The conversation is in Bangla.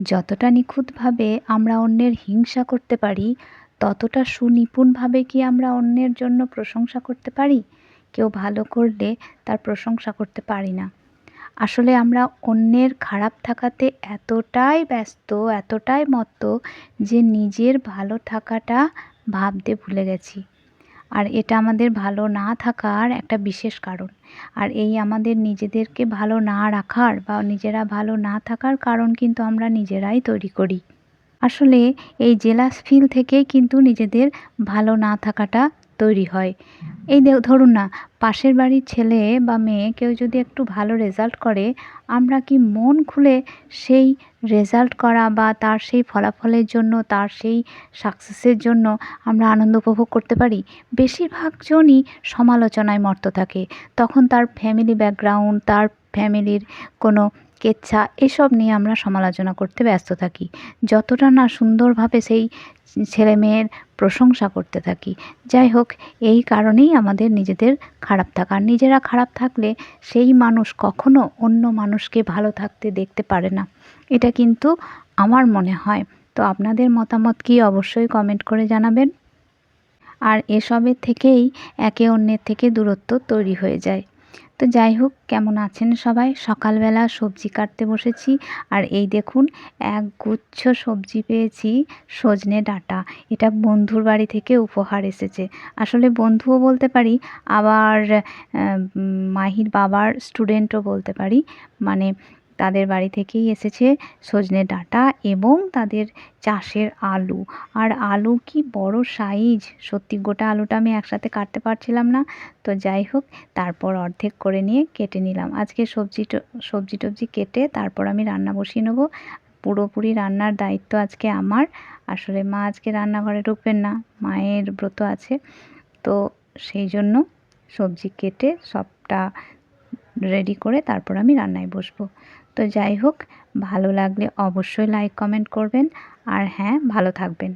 যতটা নিখুঁতভাবে আমরা অন্যের হিংসা করতে পারি, ততটা সুনিপুণভাবে কি আমরা অন্যের জন্য প্রশংসা করতে পারি? কেউ ভালো করলে তার প্রশংসা করতে পারি না। আসলে আমরা অন্যের খারাপ থাকাতে এতটাই ব্যস্ত, এতটাই মত্ত যে নিজের ভালো থাকাটা ভাবতে ভুলে গেছি। আর এটা আমাদের ভালো না থাকার একটা বিশেষ কারণ। আর এই আমাদের নিজেদেরকে ভালো না রাখার বা নিজেরা ভালো না থাকার কারণ কিন্তু আমরা নিজেরাই তৈরি করি। আসলে এই জেলাস ফিল থেকেই কিন্তু নিজেদের ভালো না থাকাটা তৈরি হয়। এই ধরুন না, পাশের বাড়ির ছেলে বা মেয়ে কেউ যদি একটু ভালো রেজাল্ট করে, আমরা কি মন খুলে সেই রেজাল্ট করা বা তার সেই ফলাফলের জন্য, তার সেই সাকসেসের জন্য আমরা আনন্দ উপভোগ করতে পারি? বেশিরভাগ জনই সমালোচনায় মত্ত থাকে। তখন তার ফ্যামিলি ব্যাকগ্রাউন্ড, তার ফ্যামিলির কোনো কেচ্ছা, এসব নিয়ে আমরা সমালোচনা করতে ব্যস্ত থাকি। যতটা না সুন্দরভাবে সেই ছেলেমেয়ের প্রশংসা করতে থাকি। যাই হোক, এই কারণেই আমাদের নিজেদের খারাপ থাকা। আর নিজেরা খারাপ থাকলে সেই মানুষ কখনো অন্য মানুষকে ভালো থাকতে দেখতে পারে না। এটা কিন্তু আমার মনে হয়। তো আপনাদের মতামত কি অবশ্যই কমেন্ট করে জানাবেন। আর এসবের থেকেই একে অন্যের থেকে দূরত্ব তৈরি হয়ে যায়। তো যাই হোক, কেমন আছেন সবাই? সকালবেলা সবজি কাটতে বসেছি, আর এই দেখুন এক গুচ্ছ সবজি পেয়েছি, সজনে ডাঁটা। এটা বন্ধুর বাড়ি থেকে উপহার এসেছে। আসলে বন্ধুও বলতে পারি, আবার মাহির বাবার স্টুডেন্টও বলতে পারি। মানে তাদের বাড়ি থেকেই এসেছে সজনে ডাঁটা এবং তাদের চাষের আলু। আর আলু কি বড় সাইজ! সত্যি গোটা আলুটা আমি একসাথে কাটতে পারছিলাম না। তো যাই হোক, তারপর অর্ধেক করে নিয়ে কেটে নিলাম। আজকে সবজি টবজি কেটে তারপর আমি রান্না বসিয়ে নেবো। পুরোপুরি রান্নার দায়িত্ব আজকে আমার। আসলে মা আজকে রান্নাঘরে ঢুকবেন না, মায়ের ব্রত আছে। তো সেই জন্য সবজি কেটে সবটা রেডি করে তারপর আমি রান্নায় বসবো। তো যাই হোক, ভালো লাগলে অবশ্যই লাইক কমেন্ট করবেন। আর হ্যাঁ, ভালো থাকবেন।